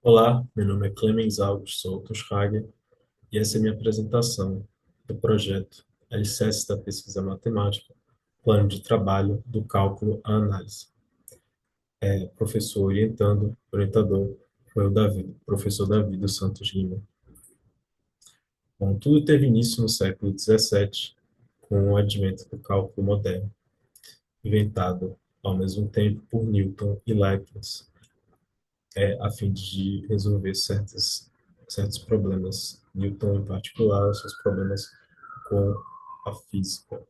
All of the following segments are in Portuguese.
Olá, meu nome é Clemens August Souto Schlager e essa é a minha apresentação do projeto Alicerces da Pesquisa Matemática, Plano de Trabalho do Cálculo à Análise. Professor orientador foi o professor Davi dos Santos Lima. Bom, tudo teve início no século XVII, com o advento do cálculo moderno, inventado ao mesmo tempo por Newton e Leibniz, a fim de resolver certos problemas. Newton, em particular, seus problemas com a física.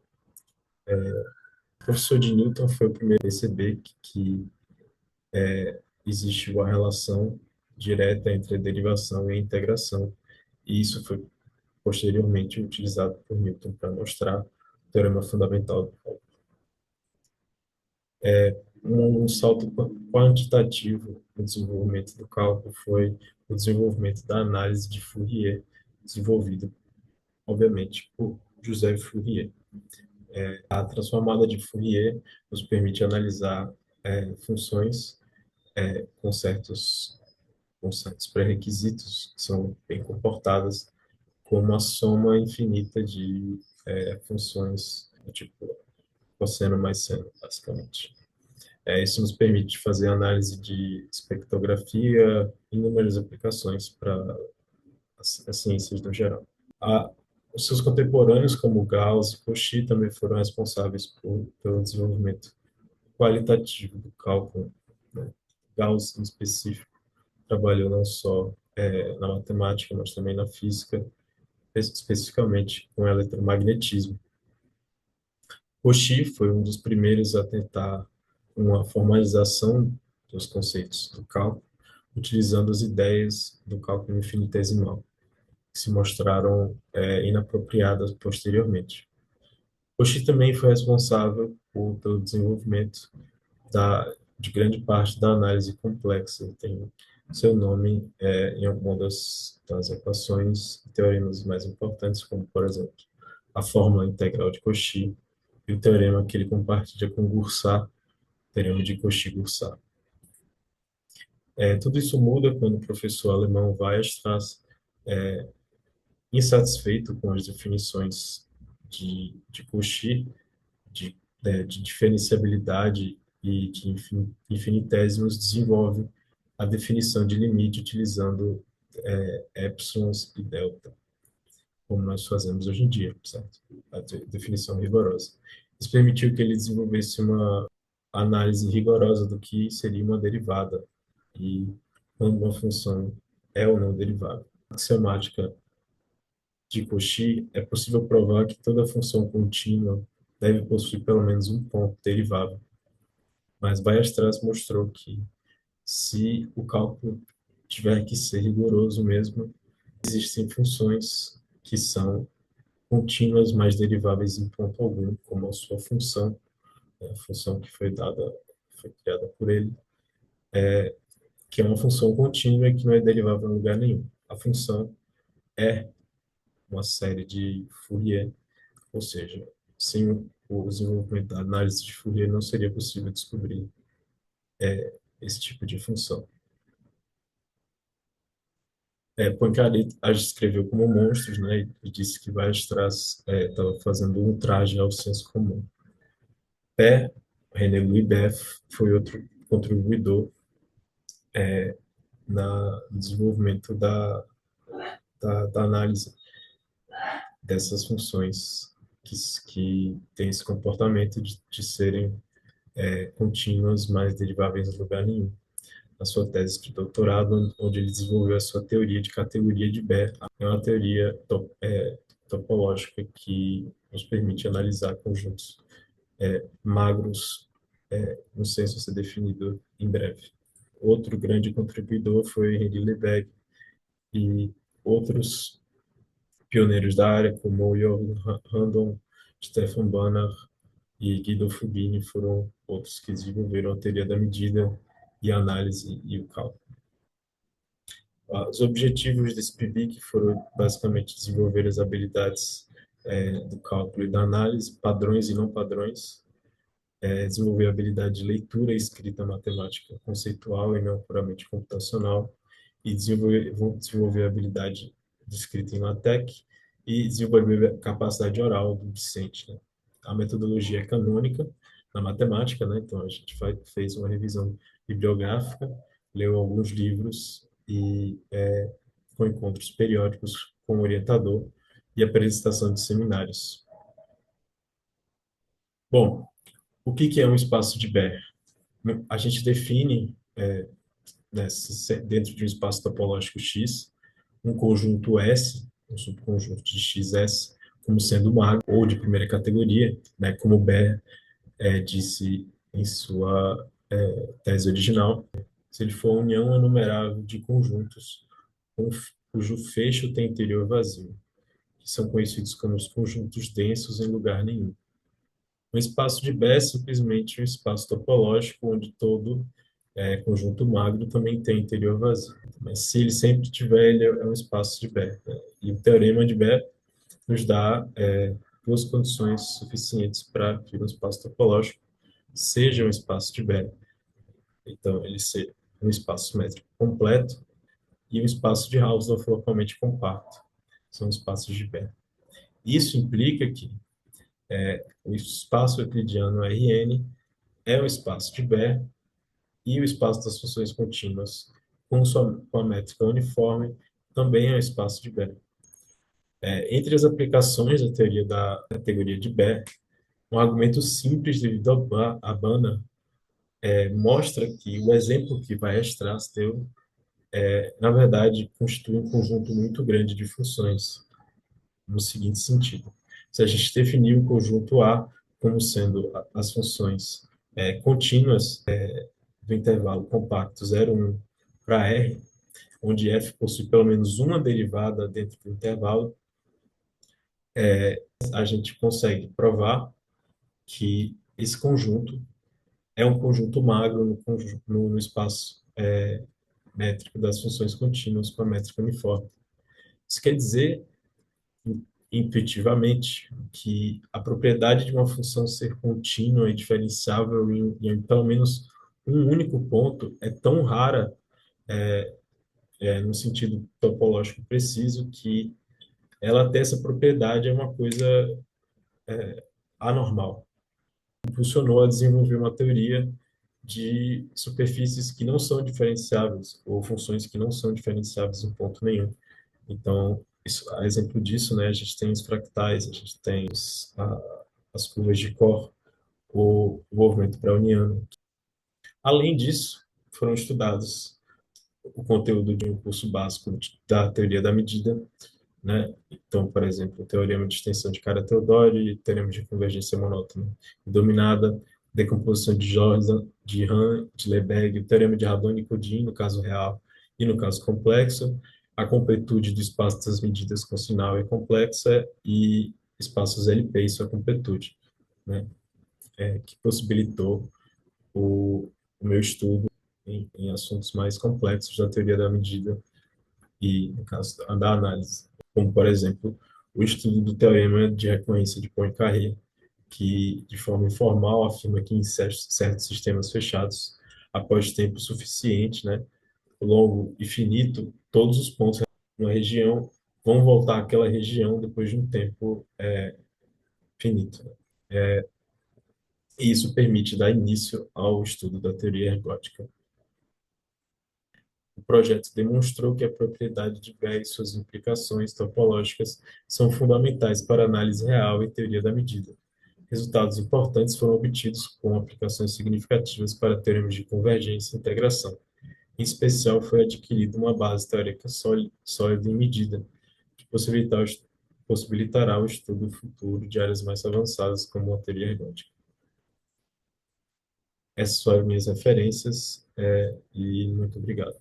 O professor de Newton foi o primeiro a perceber que existe uma relação direta entre a derivação e a integração, e isso foi posteriormente utilizado por Newton para mostrar o teorema fundamental do cálculo. Um salto quantitativo no desenvolvimento do cálculo foi o desenvolvimento da análise de Fourier, desenvolvido, obviamente, por José Fourier. A transformada de Fourier nos permite analisar funções com certos pré-requisitos que são bem comportadas, como uma soma infinita de funções do tipo cosseno mais seno, basicamente. Isso nos permite fazer análise de espectrografia e inúmeras aplicações para as ciências no geral. A, os seus contemporâneos, como Gauss e Cauchy, também foram responsáveis pelo desenvolvimento qualitativo do cálculo, né? Gauss, em específico, trabalhou não só na matemática, mas também na física, especificamente com eletromagnetismo. Cauchy foi um dos primeiros a tentar uma formalização dos conceitos do cálculo, utilizando as ideias do cálculo infinitesimal, que se mostraram inapropriadas posteriormente. Cauchy também foi responsável pelo desenvolvimento de grande parte da análise complexa. Tem seu nome em alguma das equações e teoremas mais importantes, como, por exemplo, a fórmula integral de Cauchy e o teorema que ele compartilha com Goursat, teorema de Cauchy-Goursat. Tudo isso muda quando o professor alemão Weierstrass, insatisfeito com as definições de Cauchy, de diferenciabilidade e de infinitésimos, desenvolve a definição de limite utilizando épsilons e delta, como nós fazemos hoje em dia, certo? A definição rigorosa. Isso permitiu que ele desenvolvesse uma análise rigorosa do que seria uma derivada e quando uma função é ou não derivada. A axiomática de Cauchy, é possível provar que toda função contínua deve possuir pelo menos um ponto derivável. Mas Weierstrass mostrou que, se o cálculo tiver que ser rigoroso mesmo, existem funções que são contínuas, mas deriváveis em ponto algum, como a sua função, a função que foi criada por ele, que é uma função contínua e que não é derivável em lugar nenhum. A função é uma série de Fourier, ou seja, sem o desenvolvimento da análise de Fourier não seria possível descobrir esse tipo de função. Poincaré as descreveu como monstros, né, e disse que Weierstrass estava fazendo um ultraje ao senso comum. Pé, René Louis Beff, foi outro contribuidor no desenvolvimento da análise dessas funções que têm esse comportamento de serem contínuas, mas deriváveis em lugar nenhum. Na sua tese de doutorado, onde ele desenvolveu a sua teoria de categoria de Baire, é uma teoria topológica que nos permite analisar conjuntos magros, não sei se vai ser definido em breve. Outro grande contribuidor foi Henri Lebesgue e outros pioneiros da área, como Johan Randon, Stefan Banach e Guido Fubini, foram outros que desenvolveram a teoria da medida e a análise e o cálculo. Os objetivos desse PIBIC foram basicamente desenvolver as habilidades do cálculo e da análise, padrões e não padrões, desenvolver a habilidade de leitura e escrita matemática conceitual e não puramente computacional, e vão desenvolver a habilidade de escrita em LaTeX e desenvolver a capacidade oral do discente, né? A metodologia é canônica na matemática, né? Então a gente fez uma revisão bibliográfica, leu alguns livros e com encontros periódicos com o orientador e apresentação de seminários. Bom, o que que é um espaço de Baire? A gente define, né, dentro de um espaço topológico X, um conjunto S, um subconjunto de XS, como sendo magro ou de primeira categoria, né, como Baire disse em sua tese original, se ele for a união enumerável de conjuntos cujo fecho tem interior vazio, que são conhecidos como os conjuntos densos em lugar nenhum. Um espaço de Baire é simplesmente um espaço topológico onde todo conjunto magro também tem interior vazio. Mas se ele sempre tiver, ele é um espaço de Baire, né? E o teorema de Baire nos dá duas condições suficientes para que um espaço topológico seja um espaço de Baire. Então, ele ser um espaço métrico completo e um espaço de Hausdorff localmente compacto. São espaços de Baire. Isso implica que o espaço euclidiano Rn é um espaço de Baire e o espaço das funções contínuas com a métrica uniforme também é um espaço de Baire. Entre as aplicações da teoria da categoria de Baire, um argumento simples devido a Banach mostra que o exemplo que Weierstrass deu, na verdade, constitui um conjunto muito grande de funções, no seguinte sentido. Se a gente definir o conjunto A como sendo as funções contínuas do intervalo compacto 0,1 para R, onde f possui pelo menos uma derivada dentro do intervalo, a gente consegue provar que esse conjunto é um conjunto magro no espaço métrico das funções contínuas com a métrica uniforme. Isso quer dizer, intuitivamente, que a propriedade de uma função ser contínua e diferenciável em pelo menos um único ponto é tão rara, no sentido topológico preciso, que ela ter essa propriedade é uma coisa anormal. Impulsionou a desenvolver uma teoria de superfícies que não são diferenciáveis ou funções que não são diferenciáveis em ponto nenhum. Então, a exemplo disso, né, a gente tem os fractais, a gente tem as curvas de Corr, o movimento browniano. Além disso, foram estudados o conteúdo de um curso básico da teoria da medida, né? Então, por exemplo, o teorema de extensão de Kara-Teodori, teorema de convergência monótona e dominada, decomposição de Jordan, de Han, de Lebesgue, o teorema de Radon-Nikodym, no caso real e no caso complexo, a completude do espaço das medidas com sinal é complexa e espaços LP e sua completude, né? Que possibilitou o meu estudo em assuntos mais complexos da teoria da medida e, no caso, da análise, como, por exemplo, o estudo do teorema de recorrência de Poincaré, que, de forma informal, afirma que em certos sistemas fechados, após tempo suficiente, né, longo e finito, todos os pontos de uma região vão voltar àquela região depois de um tempo finito. E isso permite dar início ao estudo da teoria ergótica. O projeto demonstrou que a propriedade de Baire e suas implicações topológicas são fundamentais para a análise real e teoria da medida. Resultados importantes foram obtidos com aplicações significativas para teoremas de convergência e integração. Em especial, foi adquirida uma base teórica sólida em medida, que possibilitará o estudo futuro de áreas mais avançadas, como a teoria ergótica. Essas foram minhas referências, e muito obrigado.